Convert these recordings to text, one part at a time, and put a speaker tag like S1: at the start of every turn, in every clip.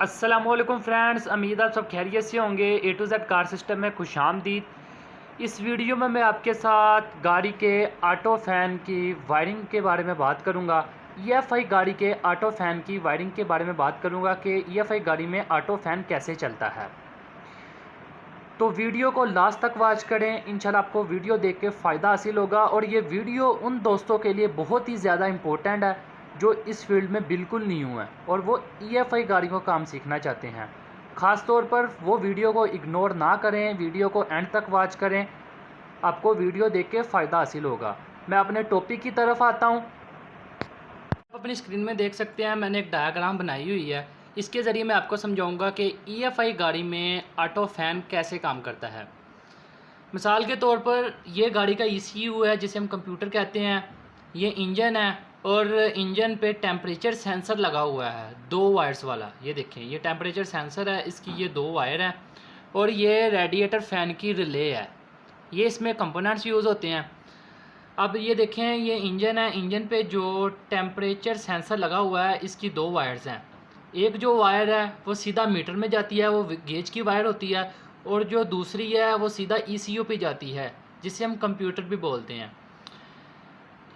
S1: अस्सलामुअलैकुम फ्रेंड्स, उम्मीद आप सब खैरियत से होंगे। ए टू जेड कार सिस्टम में खुशामदीद। इस वीडियो में मैं आपके साथ गाड़ी के ऑटो फ़ैन की वायरिंग के बारे में बात करूंगा। EFI गाड़ी के ऑटो फ़ैन की वायरिंग के बारे में बात करूंगा कि EFI गाड़ी में ऑटो फ़ैन कैसे चलता है। तो वीडियो को लास्ट तक वॉच करें, इंशाल्लाह आपको वीडियो देख के फ़ायदा हासिल होगा। और ये वीडियो उन दोस्तों के लिए बहुत ही ज़्यादा इम्पोर्टेंट है जो इस फील्ड में बिल्कुल न्यू हैं और वो EFI गाड़ियों का काम सीखना चाहते हैं। ख़ास तौर पर वो वीडियो को इग्नोर ना करें, वीडियो को एंड तक वॉच करें, आपको वीडियो देख के फ़ायदा हासिल होगा। मैं अपने टॉपिक की तरफ आता हूँ। आप अपनी स्क्रीन में देख सकते हैं, मैंने एक डायग्राम बनाई हुई है। इसके ज़रिए मैं आपको समझाऊंगा कि EFI गाड़ी में ऑटो फ़ैन कैसे काम करता है। मिसाल के तौर पर ये गाड़ी का ECU है जिसे हम कंप्यूटर कहते हैं। ये इंजन है और इंजन पे टेम्परेचर सेंसर लगा हुआ है, 2 वायर्स वाला। ये देखें, ये टेम्परेचर सेंसर है, इसकी ये 2 वायर हैं। और ये रेडिएटर फ़ैन की रिले है। ये इसमें कंपोनेंट्स यूज़ होते हैं। अब ये देखें, ये इंजन है, इंजन पे जो टेम्परेचर सेंसर लगा हुआ है इसकी 2 वायर्स हैं। एक जो वायर है वो सीधा मीटर में जाती है, वो गेज की वायर होती है। और जो दूसरी है वो सीधा ECU पे जाती है, जिसे हम कंप्यूटर भी बोलते हैं।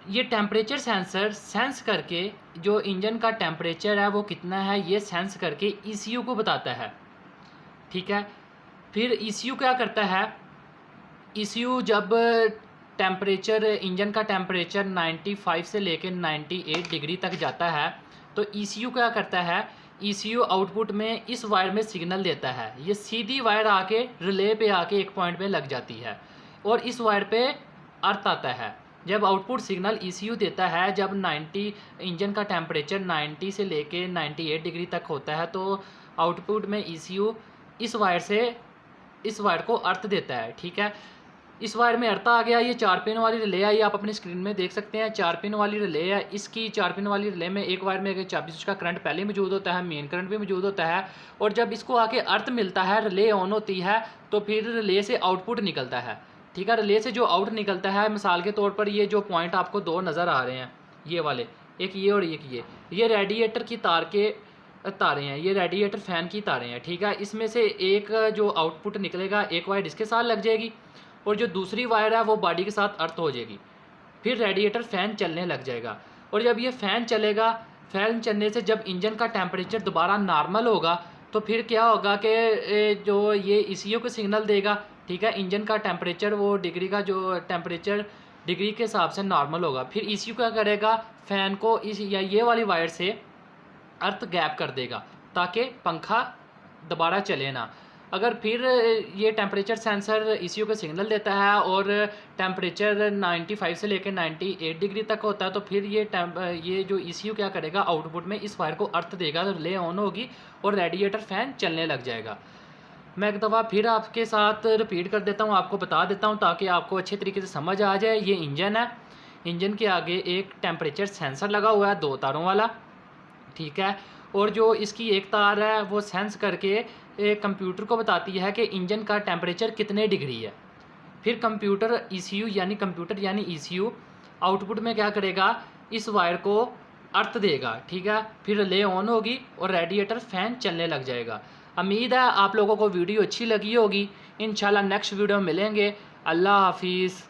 S1: ये टेम्परेचर सेंसर सेंस करके जो इंजन का टेम्परेचर है वो कितना है ये सेंस करके ECU को बताता है। ठीक है, फिर ECU क्या करता है, ECU जब टेम्परेचर इंजन का टेम्परेचर 95 से लेकर 98 डिग्री तक जाता है तो ECU क्या करता है, ECU आउटपुट में इस वायर में सिग्नल देता है। ये सीधी वायर आके रिले पे आके एक पॉइंट पे लग जाती है और इस वायर पे अर्थ आता है। जब आउटपुट सिग्नल ECU देता है, जब 90 इंजन का टेम्परेचर 90 से लेके 98 डिग्री तक होता है तो आउटपुट में ECU इस वायर को अर्थ देता है। ठीक है, इस वायर में अर्थ आ गया। ये 4 पिन वाली रिले है, ये आप अपनी स्क्रीन में देख सकते हैं। 4 पिन वाली रिले है। इसकी 4 पिन वाली रिले में एक वायर में अगर 24 स्विच का करंट पहले मौजूद होता है, मेन करंट भी मौजूद होता है। और जब इसको आके अर्थ मिलता है, रिले ऑन होती है तो फिर रिले से आउटपुट निकलता है। ठीक है, रिले से जो आउट निकलता है, मिसाल के तौर पर ये जो पॉइंट आपको 2 नज़र आ रहे हैं, ये वाले, एक ये और एक ये रेडिएटर की तारें हैं, ये रेडिएटर फ़ैन की तारें हैं। ठीक है, इसमें से एक जो आउटपुट निकलेगा, एक वायर इसके साथ लग जाएगी और जो दूसरी वायर है वो बॉडी के साथ अर्थ हो जाएगी। फिर रेडिएटर फ़ैन चलने लग जाएगा। और जब ये फ़ैन चलेगा, फ़ैन चलने से जब इंजन का टेम्परेचर दोबारा नॉर्मल होगा तो फिर क्या होगा कि जो ये ECU को सिग्नल देगा। ठीक है, इंजन का टेम्परेचर वो डिग्री का जो टेम्परेचर डिग्री के हिसाब से नॉर्मल होगा। फिर ECU क्या करेगा, फ़ैन को इस या ये वाली वायर से अर्थ गैप कर देगा ताकि पंखा दोबारा चले ना। अगर फिर ये टेम्परेचर सेंसर ECU को सिग्नल देता है और टेम्परेचर 95 से लेकर 98 डिग्री तक होता है तो फिर ये जो ECU क्या करेगा, आउटपुट में इस वायर को अर्थ देगा, रिले ऑन होगी और रेडिएटर फ़ैन चलने लग जाएगा। मैं एक दफ़ा फिर आपके साथ रिपीट कर देता हूँ, आपको बता देता हूँ ताकि आपको अच्छे तरीके से समझ आ जाए। ये इंजन है, इंजन के आगे एक टेम्परेचर सेंसर लगा हुआ है 2 तारों वाला। ठीक है, और जो इसकी एक तार है वो सेंस करके कंप्यूटर को बताती है कि इंजन का टेम्परेचर कितने डिग्री है। फिर कंप्यूटर यानी ECU आउटपुट में क्या करेगा, इस वायर को अर्थ देगा। ठीक है, फिर रिले ऑन होगी और रेडिएटर फ़ैन चलने लग जाएगा। उम्मीद है आप लोगों को वीडियो अच्छी लगी होगी। इंशाल्लाह नेक्स्ट वीडियो में मिलेंगे। अल्लाह हाफिज़।